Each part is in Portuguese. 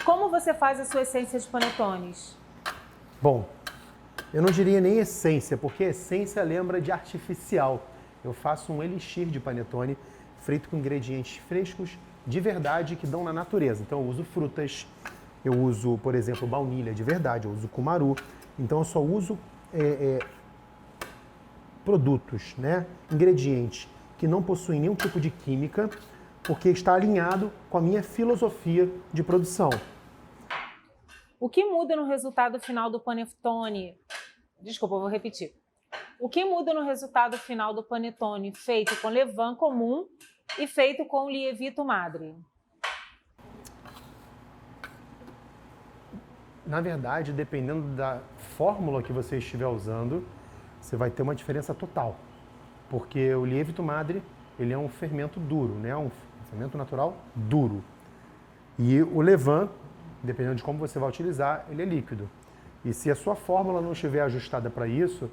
Como você faz a sua essência de panetones? Bom, eu não diria nem essência, porque essência lembra de artificial. Eu faço um elixir de panetone feito com ingredientes frescos de verdade que dão na natureza. Então eu uso frutas, eu uso, por exemplo, baunilha de verdade, eu uso cumaru. Então eu só uso produtos, né, ingredientes que não possuem nenhum tipo de química, porque está alinhado com a minha filosofia de produção. O que muda no resultado final do panetone? Desculpa, eu vou repetir. O que muda no resultado final do panetone feito com levain comum e feito com lievito madre? Na verdade, dependendo da fórmula que você estiver usando, você vai ter uma diferença total. Porque o lievito madre, ele é um fermento duro, né? Um fermento natural duro. E o levain, dependendo de como você vai utilizar, ele é líquido. E se a sua fórmula não estiver ajustada para isso,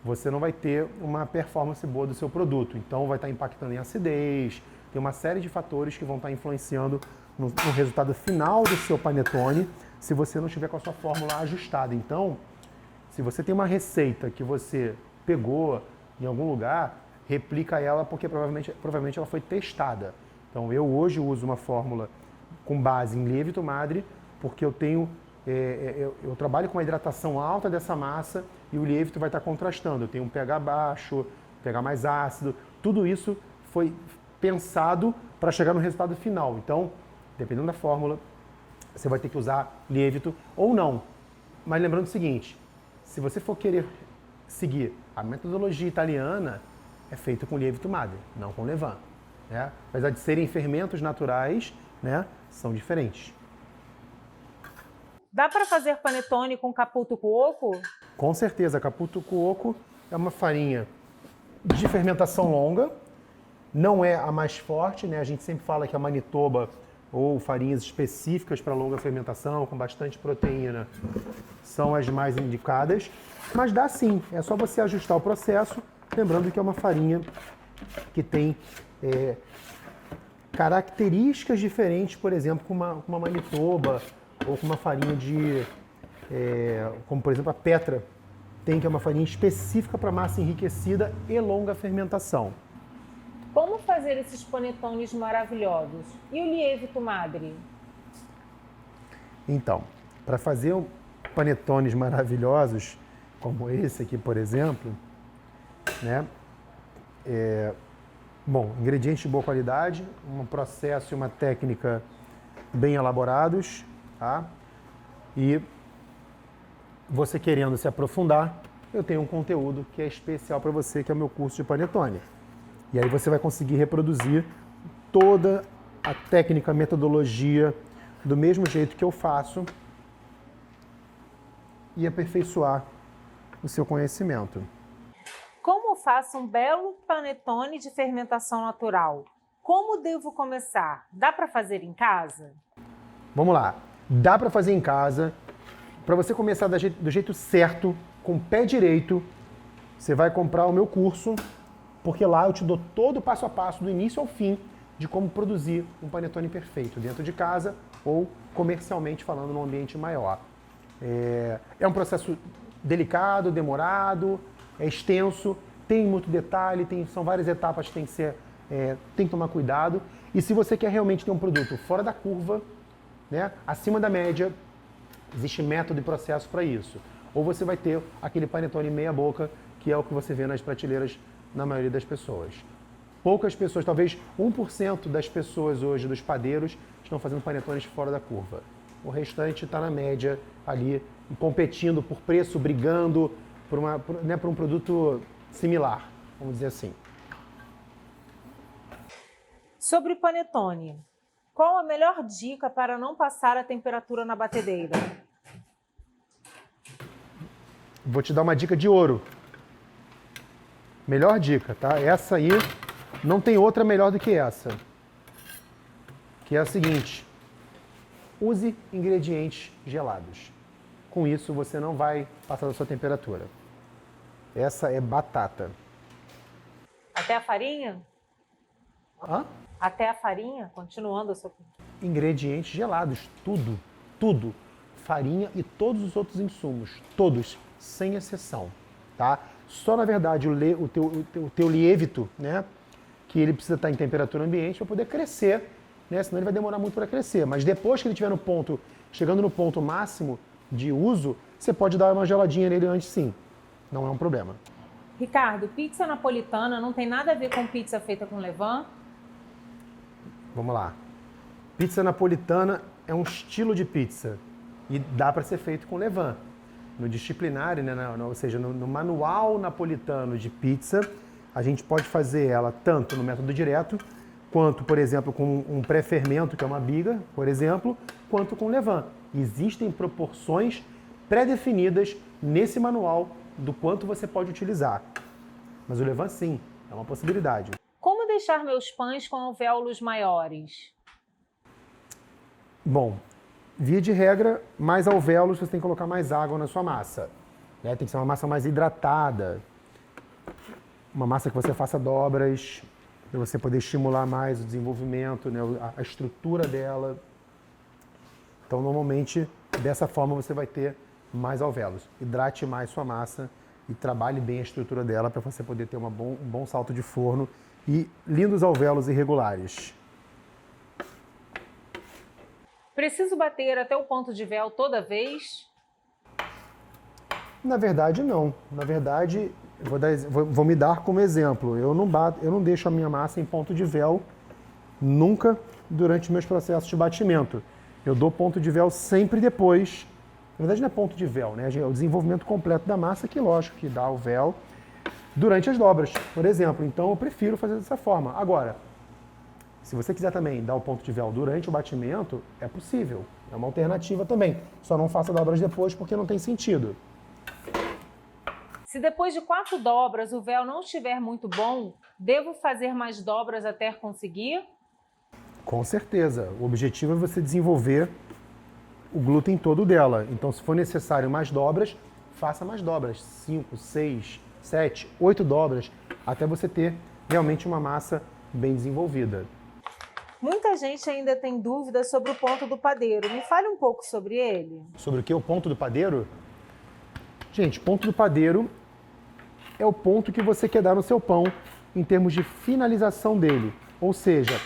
você não vai ter uma performance boa do seu produto. Então vai estar impactando em acidez, tem uma série de fatores que vão estar influenciando no resultado final do seu panetone, se você não estiver com a sua fórmula ajustada. Então, se você tem uma receita que você pegou em algum lugar, replica ela porque provavelmente ela foi testada. Então eu hoje uso uma fórmula com base em lievito madre, porque eu tenho eu trabalho com a hidratação alta dessa massa e o lievito vai estar contrastando. Eu tenho um pH baixo, pH mais ácido. Tudo isso foi pensado para chegar no resultado final. Então, dependendo da fórmula, você vai ter que usar lievito ou não. Mas lembrando o seguinte, se você for querer seguir a metodologia italiana, é feito com lievito madre, não com levain, né? Apesar de serem fermentos naturais, né, são diferentes. Dá para fazer panetone com caputo cuoco? Com certeza, caputo cuoco é uma farinha de fermentação longa, não é a mais forte, né? A gente sempre fala que a Manitoba ou farinhas específicas para longa fermentação, com bastante proteína, são as mais indicadas, mas dá sim, é só você ajustar o processo, lembrando que é uma farinha que tem características diferentes, por exemplo, com uma Manitoba ou com uma farinha como por exemplo a Petra, que é uma farinha específica para massa enriquecida e longa fermentação. Como fazer esses panetones maravilhosos? E o lievito madre? Então, para fazer panetones maravilhosos, como esse aqui, por exemplo, né? Bom, ingredientes de boa qualidade, um processo e uma técnica bem elaborados, tá? E você querendo se aprofundar, eu tenho um conteúdo que é especial para você, que é o meu curso de panetone. E aí você vai conseguir reproduzir toda a técnica, a metodologia, do mesmo jeito que eu faço e aperfeiçoar o seu conhecimento. Como faço um belo panetone de fermentação natural? Como devo começar? Dá para fazer em casa? Vamos lá. Dá para fazer em casa. Para você começar do jeito certo, com o pé direito, você vai comprar o meu curso, porque lá eu te dou todo o passo a passo, do início ao fim, de como produzir um panetone perfeito, dentro de casa ou comercialmente falando, num ambiente maior. É um processo delicado, demorado, é extenso, tem muito detalhe, são várias etapas que tem que tomar cuidado. E se você quer realmente ter um produto fora da curva, né, acima da média, existe método e processo para isso. Ou você vai ter aquele panetone meia boca, que é o que você vê nas prateleiras na maioria das pessoas. Poucas pessoas, talvez 1% das pessoas hoje, dos padeiros, estão fazendo panetones fora da curva. O restante está na média ali, competindo por preço, brigando por um produto similar, vamos dizer assim. Sobre panetone, qual a melhor dica para não passar a temperatura na batedeira? Vou te dar uma dica de ouro. Melhor dica, tá? Essa aí, não tem outra melhor do que essa. Que é a seguinte: use ingredientes gelados. Com isso, você não vai passar da sua temperatura. Essa é batata. Até a farinha? Hã? Até a farinha? Continuando a sua... Ingredientes gelados, tudo, tudo. Farinha e todos os outros insumos, todos, sem exceção, tá? Só, na verdade, o teu lievito, né, que ele precisa estar em temperatura ambiente para poder crescer, né, senão ele vai demorar muito para crescer. Mas depois que ele estiver no ponto, chegando no ponto máximo de uso, você pode dar uma geladinha nele antes, sim. Não é um problema. Ricardo, pizza napolitana não tem nada a ver com pizza feita com levain? Vamos lá. Pizza napolitana é um estilo de pizza e dá para ser feito com levain. No disciplinário, né, ou seja, no manual napolitano de pizza, a gente pode fazer ela tanto no método direto, quanto, por exemplo, com um pré-fermento, que é uma biga, por exemplo, quanto com levain. Existem proporções pré-definidas nesse manual do quanto você pode utilizar. Mas o levain, sim, é uma possibilidade. Como deixar meus pães com alvéolos maiores? Bom, via de regra, mais alvéolos, você tem que colocar mais água na sua massa. Né? Tem que ser uma massa mais hidratada, uma massa que você faça dobras, para você poder estimular mais o desenvolvimento, né? A estrutura dela. Então, normalmente, dessa forma você vai ter mais alvéolos. Hidrate mais sua massa e trabalhe bem a estrutura dela para você poder ter um bom salto de forno e lindos alvéolos irregulares. Preciso bater até o ponto de véu toda vez? Na verdade, não. Na verdade, vou me dar como exemplo. Eu não deixo a minha massa em ponto de véu nunca durante meus processos de batimento. Eu dou ponto de véu sempre depois. Na verdade, não é ponto de véu, né? É o desenvolvimento completo da massa, que lógico que dá o véu durante as dobras, por exemplo. Então, eu prefiro fazer dessa forma. Agora, se você quiser também dar o ponto de véu durante o batimento, é possível. É uma alternativa também. Só não faça dobras depois porque não tem sentido. Se depois de 4 dobras o véu não estiver muito bom, devo fazer mais dobras até conseguir? Com certeza. O objetivo é você desenvolver o glúten todo dela. Então, se for necessário mais dobras, faça mais dobras. 5, 6, 7, 8 dobras, até você ter realmente uma massa bem desenvolvida. Muita gente ainda tem dúvidas sobre o ponto do padeiro. Me fale um pouco sobre ele. Sobre o que? O ponto do padeiro? Gente, ponto do padeiro é o ponto que você quer dar no seu pão em termos de finalização dele. Ou seja,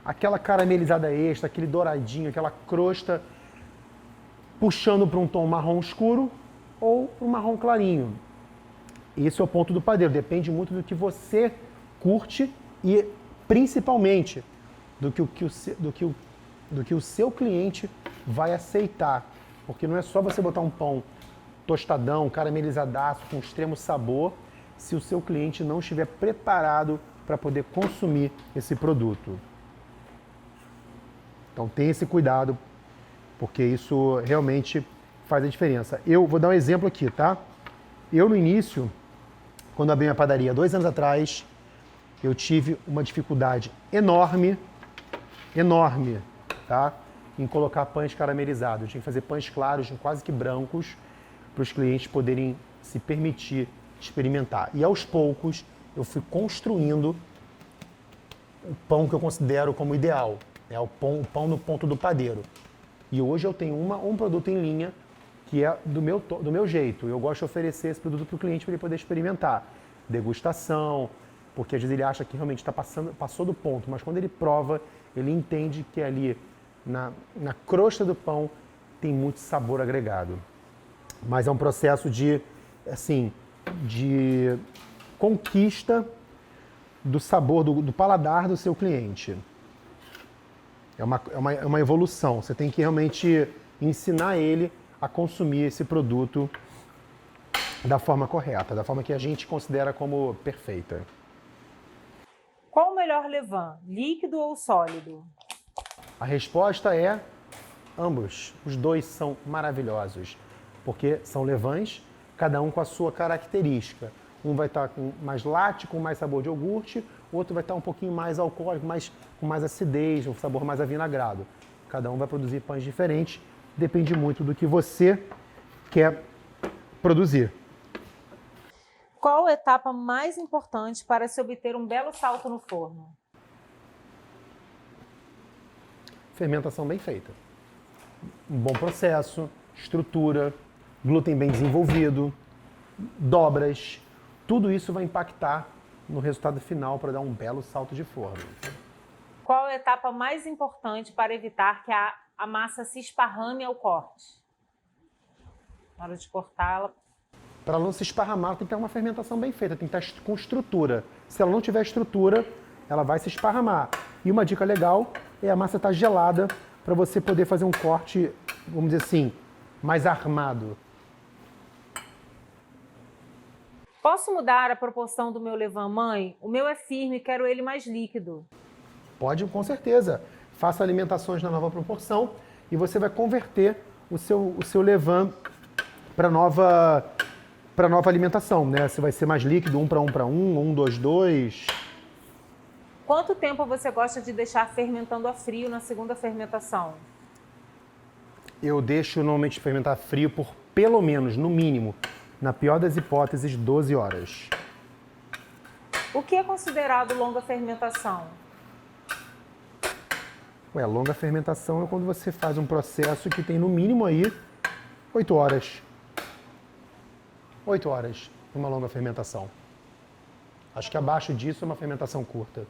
aquela caramelizada extra, aquele douradinho, aquela crosta puxando para um tom marrom escuro ou para um marrom clarinho. Esse é o ponto do padeiro. Depende muito do que você curte e, principalmente, do que o seu cliente vai aceitar. Porque não é só você botar um pão tostadão, caramelizadaço, com extremo sabor, se o seu cliente não estiver preparado para poder consumir esse produto. Então tenha esse cuidado, porque isso realmente faz a diferença. Eu vou dar um exemplo aqui, tá? Eu, no início, quando abri minha padaria 2 anos atrás, eu tive uma dificuldade enorme, tá? Em colocar pães caramelizados. Eu tinha que fazer pães claros, quase que brancos, para os clientes poderem se permitir experimentar. E aos poucos eu fui construindo o pão que eu considero como ideal, né? O pão no ponto do padeiro. E hoje eu tenho um produto em linha que é do meu jeito. Eu gosto de oferecer esse produto para o cliente para ele poder experimentar. Degustação, porque às vezes ele acha que realmente passou do ponto, mas quando ele prova, ele entende que ali na crosta do pão tem muito sabor agregado. Mas é um processo de conquista do sabor, do paladar do seu cliente. É uma evolução. Você tem que realmente ensinar ele a consumir esse produto da forma correta, da forma que a gente considera como perfeita. Qual o melhor levain, líquido ou sólido? A resposta é ambos. Os dois são maravilhosos, porque são levains, cada um com a sua característica. Um vai estar com mais latte, com mais sabor de iogurte, o outro vai estar um pouquinho mais alcoólico, com mais acidez, um sabor mais avinagrado. Cada um vai produzir pães diferentes, depende muito do que você quer produzir. Qual a etapa mais importante para se obter um belo salto no forno? Fermentação bem feita. Um bom processo, estrutura, glúten bem desenvolvido, dobras. Tudo isso vai impactar no resultado final para dar um belo salto de forno. Qual a etapa mais importante para evitar que a massa se esparrame ao corte? Na hora de cortá-la. Para ela não se esparramar, tem que ter uma fermentação bem feita, tem que estar com estrutura. Se ela não tiver estrutura, ela vai se esparramar. E uma dica legal é a massa estar gelada para você poder fazer um corte, vamos dizer assim, mais armado. Posso mudar a proporção do meu levain mãe? O meu é firme e quero ele mais líquido. Pode, com certeza. Faça alimentações na nova proporção e você vai converter o seu levain para nova alimentação, né? Você vai ser mais líquido, 1 para 1 para 1, 1, 2, 2. Quanto tempo você gosta de deixar fermentando a frio na segunda fermentação? Eu deixo normalmente fermentar frio por pelo menos, no mínimo, na pior das hipóteses, 12 horas. O que é considerado longa fermentação? Longa fermentação é quando você faz um processo que tem no mínimo aí 8 horas. 8 horas, uma longa fermentação. Acho que abaixo disso é uma fermentação curta.